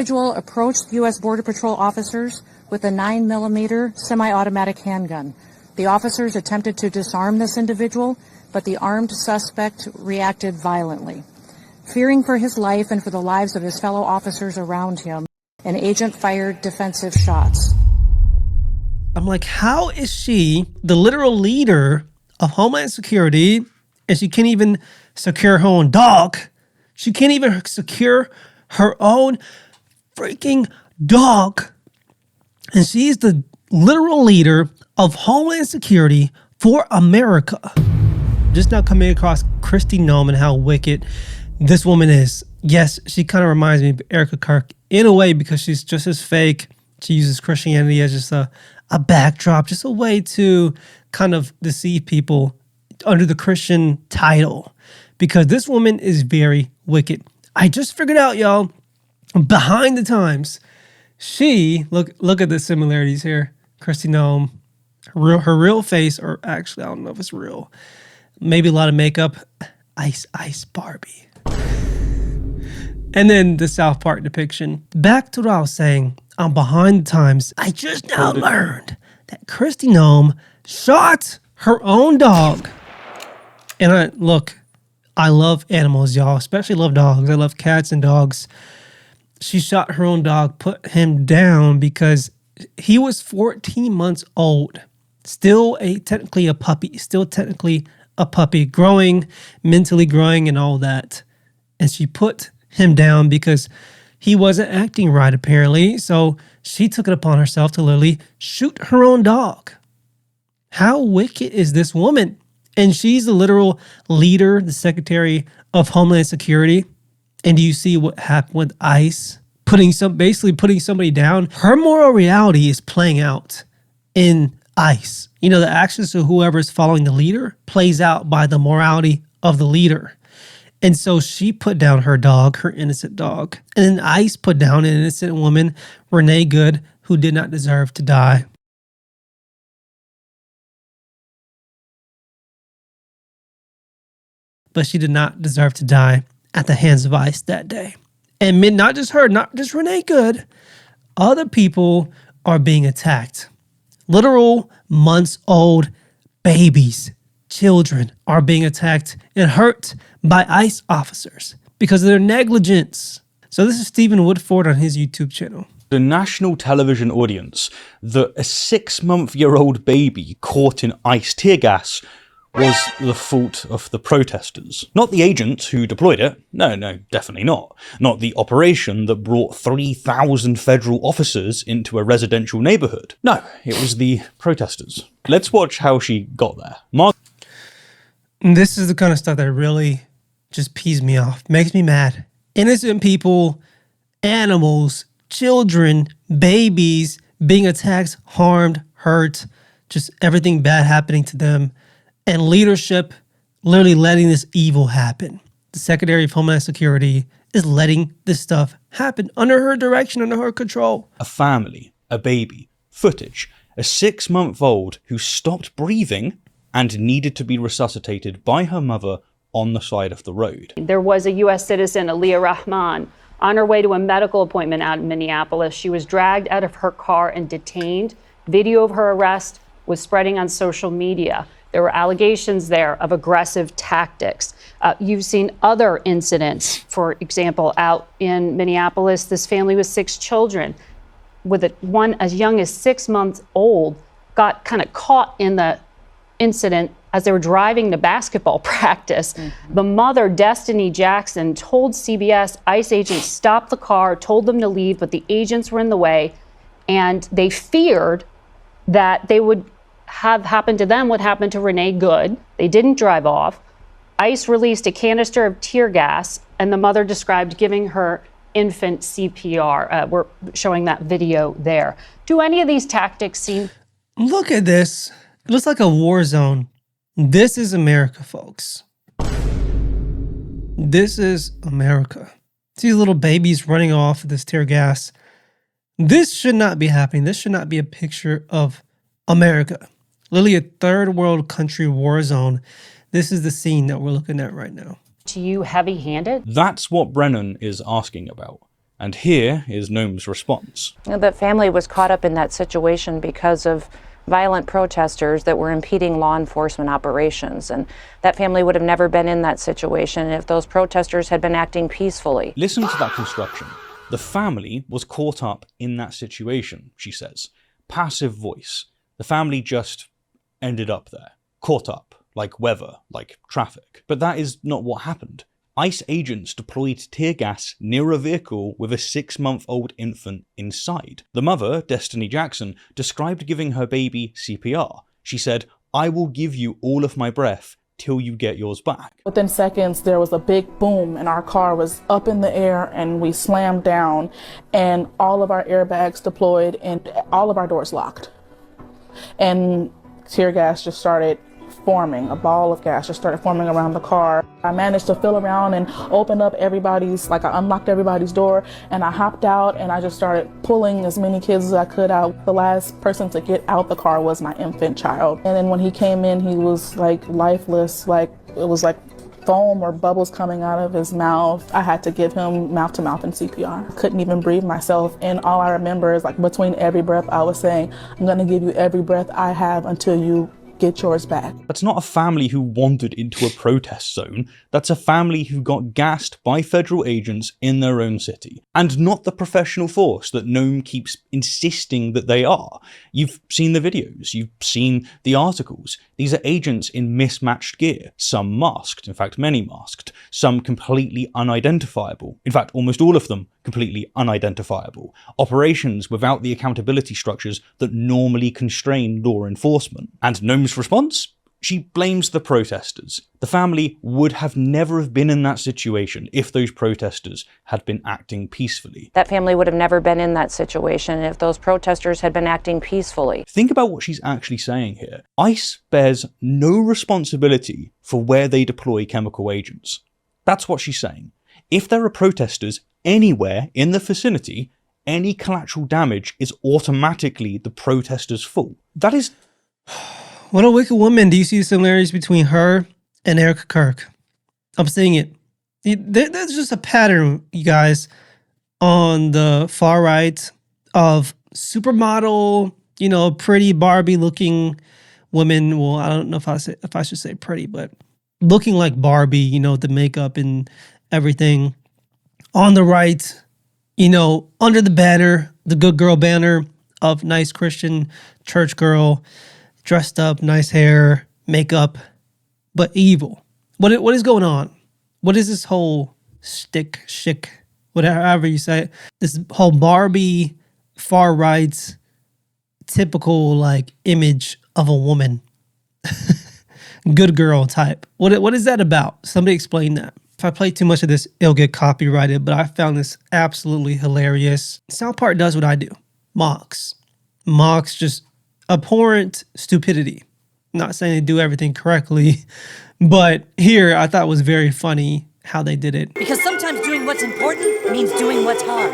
Individual approached U.S. Border Patrol officers with a 9mm semi-automatic handgun. The officers attempted to disarm this individual, but the armed suspect reacted violently. Fearing for his life and for the lives of his fellow officers around him, an agent fired defensive shots. I'm like, how is she the literal leader of Homeland Security and she can't even secure her own dog? She can't even secure her own freaking dog. And she's the literal leader of Homeland Security for America. Just now coming across Kristie Noem and how wicked this woman is. Yes, she kind of reminds me of Erika Kirk in a way because she's just as fake. She uses Christianity as just a backdrop, just a way to kind of deceive people under the Christian title. Because this woman is very wicked. I just figured out, y'all, behind the times, she, look at the similarities here. Kristie Noem, her real face, or actually, I don't know if it's real. Maybe a lot of makeup. Ice Barbie. And then the South Park depiction. Back to what I was saying. I'm behind the times. I just now learned that Kristie Noem shot her own dog. And I love animals, y'all. Especially love dogs. I love cats and dogs. She shot her own dog, put him down because he was 14 months old. Still technically a puppy, growing, mentally growing and all that. And she put him down because he wasn't acting right, apparently. So she took it upon herself to literally shoot her own dog. How wicked is this woman? And she's the literal leader, the Secretary of Homeland Security. And do you see what happened with ICE? Basically putting somebody down. Her moral reality is playing out in ICE. You know, the actions of whoever's following the leader plays out by the morality of the leader. And so she put down her dog, her innocent dog. And then ICE put down an innocent woman, Renee Good, who did not deserve to die. But she did not deserve to die at the hands of ICE that day. And not just her, not just Renee Good. Other people are being attacked. Literal months-old babies, children are being attacked and hurt by ICE officers because of their negligence. So this is Stephen Woodford on his YouTube channel. The national television audience that a 6-month-old baby caught in ICE tear gas was the fault of the protesters. Not the agents who deployed it. No, definitely not. Not the operation that brought 3,000 federal officers into a residential neighborhood. No, it was the protesters. Let's watch how she got there. This is the kind of stuff that really just pees me off, makes me mad. Innocent people, animals, children, babies being attacked, harmed, hurt, just everything bad happening to them. And leadership literally letting this evil happen. The Secretary of Homeland Security is letting this stuff happen under her direction, under her control. A family, a baby, footage, a 6-month-old who stopped breathing and needed to be resuscitated by her mother on the side of the road. There was a U.S. citizen, Aliyah Rahman, on her way to a medical appointment out in Minneapolis. She was dragged out of her car and detained. Video of her arrest was spreading on social media. There were allegations there of aggressive tactics. You've seen other incidents, for example, out in Minneapolis, this family with 6 children, with one as young as 6 months old, got kind of caught in the incident as they were driving to basketball practice. Mm-hmm. The mother, Destiny Jackson, told CBS ICE agents stopped the car, told them to leave, but the agents were in the way, and they feared that they would have happened to them what happened to Renee Good. They didn't drive off. ICE released a canister of tear gas, and the mother described giving her infant CPR. We're showing that video there. Do any of these tactics seem... Look at this. It looks like a war zone. This is America, folks. This is America. See little babies running off with this tear gas. This should not be happening. This should not be a picture of America. Literally a third world country war zone. This is the scene that we're looking at right now. To you heavy-handed? That's what Brennan is asking about. And here is Noem's response. The family was caught up in that situation because of violent protesters that were impeding law enforcement operations. And that family would have never been in that situation if those protesters had been acting peacefully. Listen to that construction. The family was caught up in that situation, she says. Passive voice. The family just ended up there. Caught up. Like weather. Like traffic. But that is not what happened. ICE agents deployed tear gas near a vehicle with a 6-month-old infant inside. The mother, Destiny Jackson, described giving her baby CPR. She said, "I will give you all of my breath till you get yours back." Within seconds, there was a big boom and our car was up in the air and we slammed down and all of our airbags deployed and all of our doors locked. And tear gas just started forming, a ball of gas just started forming around the car. I managed to feel around and open up I unlocked everybody's door and I hopped out and I just started pulling as many kids as I could out. The last person to get out the car was my infant child. And then when he came in, he was like lifeless, like it was like foam or bubbles coming out of his mouth. I had to give him mouth-to-mouth and CPR. Couldn't even breathe myself. And all I remember is like between every breath I was saying, "I'm gonna give you every breath I have until you get yours back." That's not a family who wandered into a protest zone. That's a family who got gassed by federal agents in their own city. And not the professional force that Noem keeps insisting that they are. You've seen the videos. You've seen the articles. These are agents in mismatched gear. Some masked. In fact, many masked. Some completely unidentifiable. In fact, almost all of them completely unidentifiable. Operations without the accountability structures that normally constrain law enforcement. And Noem's response? She blames the protesters. The family would have never have been in that situation if those protesters had been acting peacefully. That family would have never been in that situation if those protesters had been acting peacefully. Think about what she's actually saying here. ICE bears no responsibility for where they deploy chemical agents. That's what she's saying. If there are protesters anywhere in the vicinity, any collateral damage is automatically the protesters' fault. That is... What a wicked woman. Do you see the similarities between her and Erika Kirk? I'm seeing it. There's just a pattern, you guys, on the far right of supermodel, pretty Barbie-looking women. Well, I don't know if I should say pretty, but looking like Barbie, the makeup and everything. On the right, under the banner, the good girl banner of nice Christian church girl, dressed up, nice hair, makeup, but evil. What is going on? What is this whole chic, whatever you say it, this whole Barbie far right typical image of a woman, good girl type? What is that about? Somebody explain that. If I play too much of this, it'll get copyrighted, but I found this absolutely hilarious. South Park does what I do. Mocks just abhorrent stupidity. Not saying they do everything correctly, but here I thought it was very funny how they did it. Because sometimes doing what's important means doing what's hard.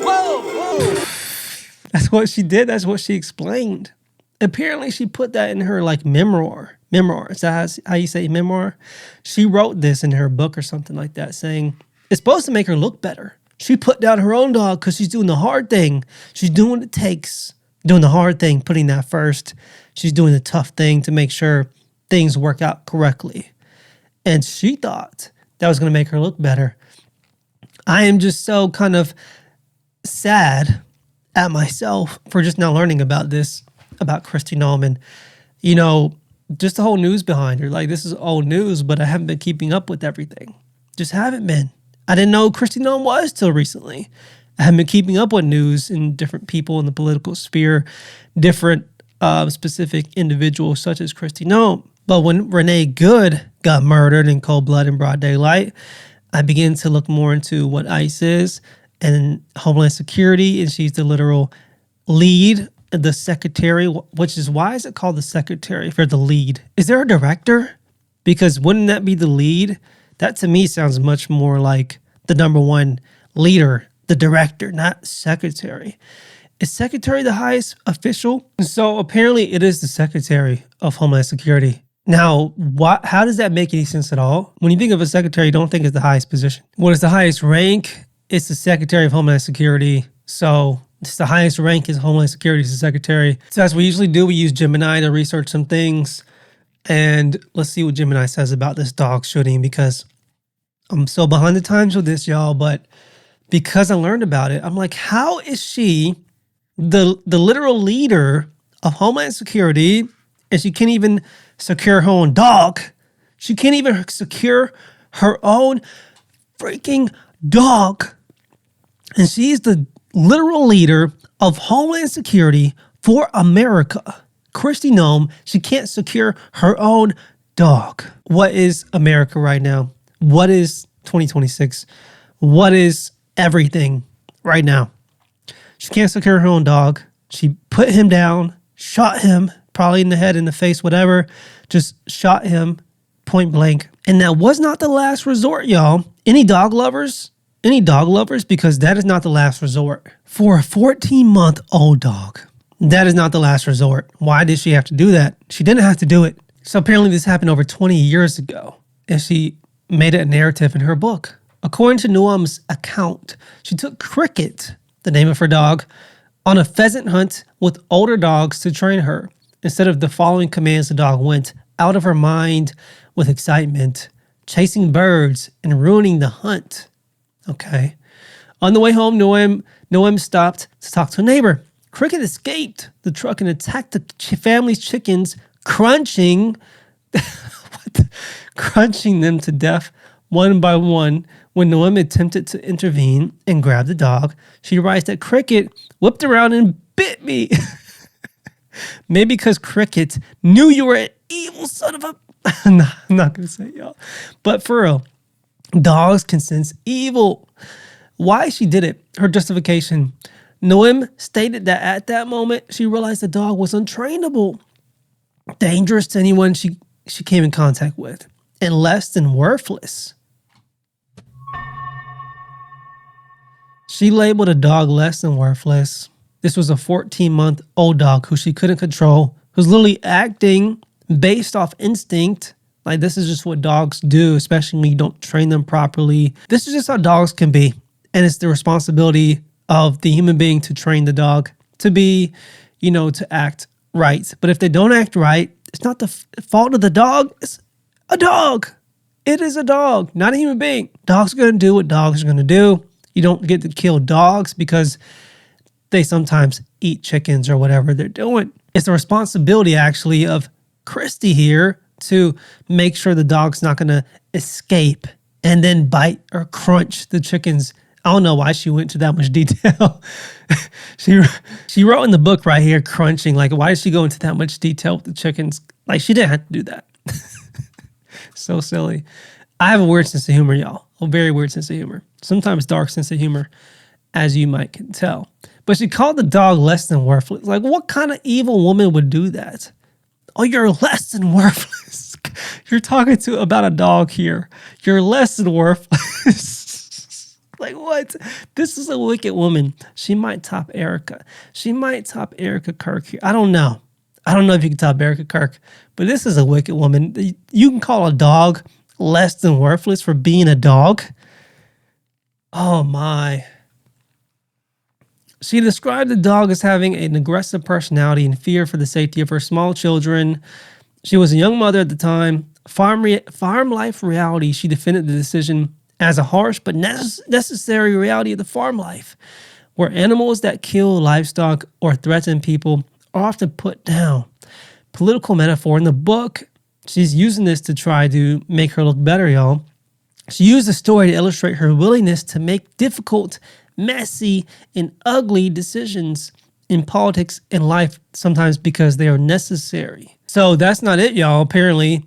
Whoa! That's what she did. That's what she explained. Apparently she put that in her memoir. Memoir. Is that how you say memoir? She wrote this in her book or something like that, saying it's supposed to make her look better. She put down her own dog because she's doing the hard thing. She's doing what it takes. Doing the hard thing, putting that first. She's doing the tough thing to make sure things work out correctly. And she thought that was going to make her look better. I am just so kind of sad at myself for just now learning about this, about Kristie Noem. And, just the whole news behind her. This is old news, but I haven't been keeping up with everything. Just haven't been. I didn't know who Kristie Noem was till recently. I haven't been keeping up with news and different people in the political sphere, different specific individuals such as Kristie Noem. But when Renee Good got murdered in cold blood in broad daylight, I began to look more into what ICE is and Homeland Security, and she's the literal lead, the secretary, which is, why is it called the secretary if you're the lead? Is there a director? Because wouldn't that be the lead? That to me sounds much more like the number one leader, the director, not secretary. Is secretary the highest official? So apparently it is the Secretary of Homeland Security. Now, how does that make any sense at all? When you think of a secretary, you don't think it's the highest position. What is the highest rank? It's the Secretary of Homeland Security. So it's the highest rank is Homeland Security is the secretary. So as we usually do, we use Gemini to research some things. And let's see what Gemini says about this dog shooting, because I'm so behind the times with this, y'all. But because I learned about it, I'm like, how is she the literal leader of Homeland Security, and she can't even secure her own dog? She can't even secure her own freaking dog. And she's the literal leader of Homeland Security for America. Kristie Noem, she can't secure her own dog. What is America right now? What is 2026? What is everything right now? She can't secure her own dog. She put him down, shot him, probably in the head, in the face, whatever. Just shot him point blank. And that was not the last resort, y'all. Any dog lovers? Because that is not the last resort. For a 14-month-old dog, that is not the last resort. Why did she have to do that? She didn't have to do it. So apparently this happened over 20 years ago, and she made it a narrative in her book. According to Noem's account, she took Cricket, the name of her dog, on a pheasant hunt with older dogs to train her. Instead of the following commands, the dog went out of her mind with excitement, chasing birds and ruining the hunt. Okay. On the way home, Noem stopped to talk to a neighbor. Cricket escaped the truck and attacked the family's chickens, crunching them to death one by one. When Noem attempted to intervene and grab the dog, she realized that Cricket whipped around and bit me. Maybe because Cricket knew you were an evil son of a... I'm not going to say it, y'all. But for real, dogs can sense evil. Why she did it, her justification. Noem stated that at that moment, she realized the dog was untrainable, dangerous to anyone she came in contact with, and less than worthless. She labeled a dog less than worthless. This was a 14-month-old dog who she couldn't control, who's literally acting based off instinct. Like, this is just what dogs do, especially when you don't train them properly. This is just how dogs can be. And it's the responsibility of the human being to train the dog to be, to act right. But if they don't act right, it's not the fault of the dog. It's a dog. It is a dog, not a human being. Dogs are going to do what dogs are going to do. You don't get to kill dogs because they sometimes eat chickens or whatever they're doing. It's the responsibility, actually, of Kristie here to make sure the dog's not going to escape and then bite or crunch the chickens. I don't know why she went to that much detail. She wrote in the book right here, crunching. Like, why did she go into that much detail with the chickens? Like, she didn't have to do that. So silly. I have a weird sense of humor, y'all. A very weird sense of humor. Sometimes dark sense of humor, as you might can tell. But she called the dog less than worthless. Like, what kind of evil woman would do that? Oh, you're less than worthless. You're talking about a dog here. You're less than worthless. Like, what? This is a wicked woman. She might top Erika. She might top Erika Kirk here. I don't know. I don't know if you can top Erika Kirk, but this is a wicked woman. You can call a dog less than worthless for being a dog? Oh, my. She described the dog as having an aggressive personality and fear for the safety of her small children. She was a young mother at the time. Farm life reality, she defended the decision as a harsh but necessary reality of the farm life, where animals that kill livestock or threaten people are often put down. Political metaphor in the book, she's using this to try to make her look better, y'all. She used the story to illustrate her willingness to make difficult, messy, and ugly decisions in politics and life, sometimes because they are necessary. So that's not it, y'all. Apparently,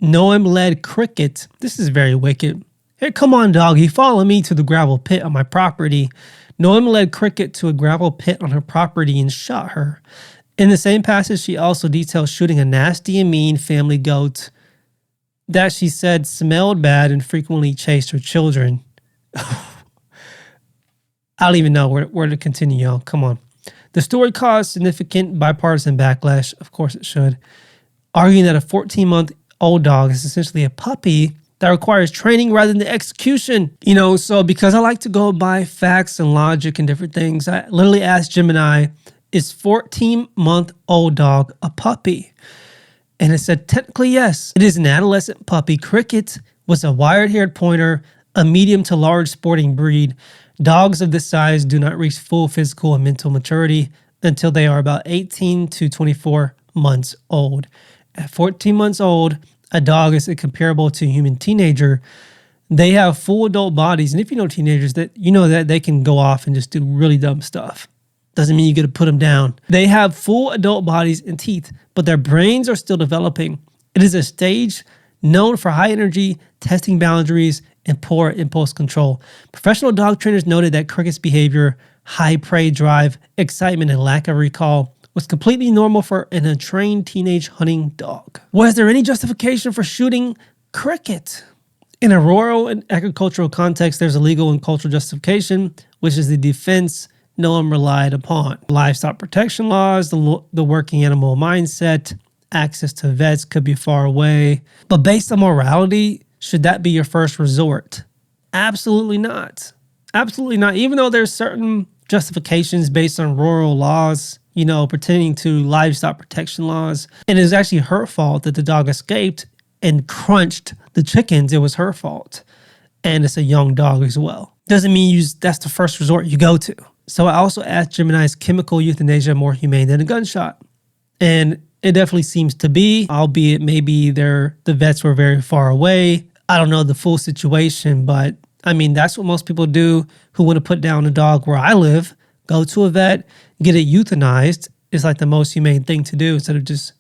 Noem led Cricket. This is very wicked. Hey, come on, doggy, follow me to the gravel pit on my property. Noem led Cricket to a gravel pit on her property and shot her. In the same passage, she also details shooting a nasty and mean family goat that she said smelled bad and frequently chased her children. I don't even know where to continue, y'all. Come on. The story caused significant bipartisan backlash. Of course it should. arguing that a 14-month-old dog is essentially a puppy that requires training rather than execution. So because I like to go by facts and logic and different things, I literally asked Gemini, is 14-month-old dog a puppy? And it said, technically, yes. It is an adolescent puppy. Cricket was a wire-haired pointer, a medium to large sporting breed. Dogs of this size do not reach full physical and mental maturity until they are about 18 to 24 months old. At 14 months old, a dog is comparable to a human teenager. They have full adult bodies. And if you know teenagers, that you know that they can go off and just do really dumb stuff. Doesn't mean you get to put them down. They have full adult bodies and teeth, but their brains are still developing. It is a stage known for high energy, testing boundaries, and poor impulse control. Professional dog trainers noted that Cricket's behavior, high prey drive, excitement, and lack of recall was completely normal for an untrained teenage hunting dog. Was there any justification for shooting Cricket? In a rural and agricultural context, there's a legal and cultural justification, which is the defense Noem relied upon. Livestock protection laws, the working animal mindset, access to vets could be far away. But based on morality, should that be your first resort? Absolutely not. Absolutely not. Even though there's certain justifications based on rural laws, pertaining to livestock protection laws. And it was actually her fault that the dog escaped and crunched the chickens. It was her fault. And it's a young dog as well. Doesn't mean that's the first resort you go to. So I also asked Gemini, is chemical euthanasia more humane than a gunshot? And it definitely seems to be, albeit maybe the vets were very far away. I don't know the full situation, but that's what most people do who want to put down a dog where I live. Go to a vet, get it euthanized is like the most humane thing to do instead of just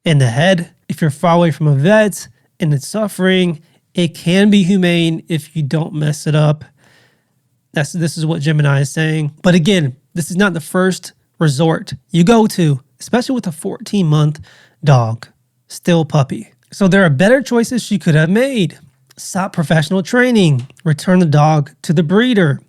in the head. If you're far away from a vet and it's suffering, it can be humane if you don't mess it up. This is what Gemini is saying. But again, this is not the first resort you go to, especially with a 14-month dog, still puppy. So there are better choices she could have made. Stop professional training, return the dog to the breeder,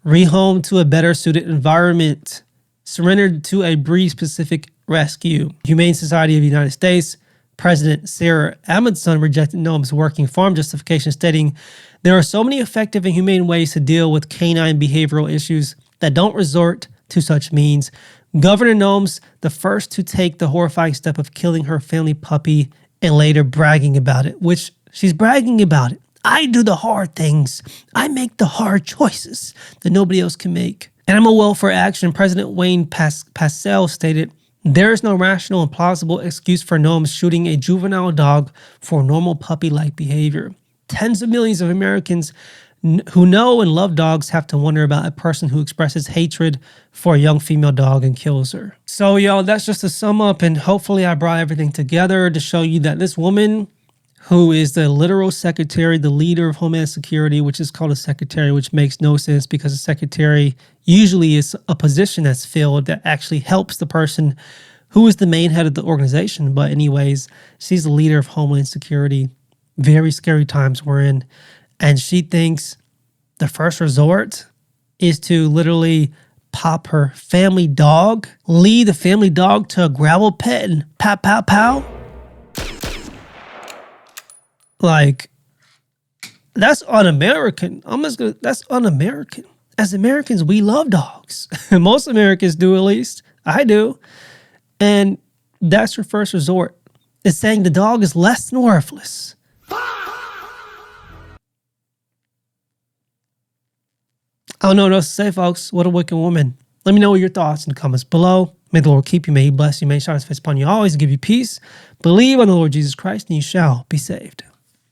rehome to a better suited environment, surrendered to a breed-specific rescue. Humane Society of the United States President Sarah Amundson rejected Noem's working farm justification, stating, there are so many effective and humane ways to deal with canine behavioral issues that don't resort to such means. Governor Noem's the first to take the horrifying step of killing her family puppy and later bragging about it, which she's bragging about it. I do the hard things. I make the hard choices that nobody else can make. Animal Welfare Action President Wayne Passell stated, there is no rational and plausible excuse for Noem shooting a juvenile dog for normal puppy-like behavior. Tens of millions of Americans who know and love dogs have to wonder about a person who expresses hatred for a young female dog and kills her. So, y'all, that's just to sum up, and hopefully I brought everything together to show you that this woman, who is the literal secretary, the leader of Homeland Security, which is called a secretary, which makes no sense because a secretary usually is a position that's filled that actually helps the person who is the main head of the organization. But anyways, she's the leader of Homeland Security. Very scary times we're in. And she thinks the first resort is to literally pop her family dog, lead the family dog to a gravel pit and pow, pow, pow. Like, that's un-American. That's un-American. As Americans, we love dogs. Most Americans do, at least. I do. And that's your first resort. It's saying the dog is less than worthless. I don't know what else to say, folks. What a wicked woman. Let me know your thoughts in the comments below. May the Lord keep you. May He bless you. May He shine His face upon you always, give you peace. Believe on the Lord Jesus Christ, and you shall be saved.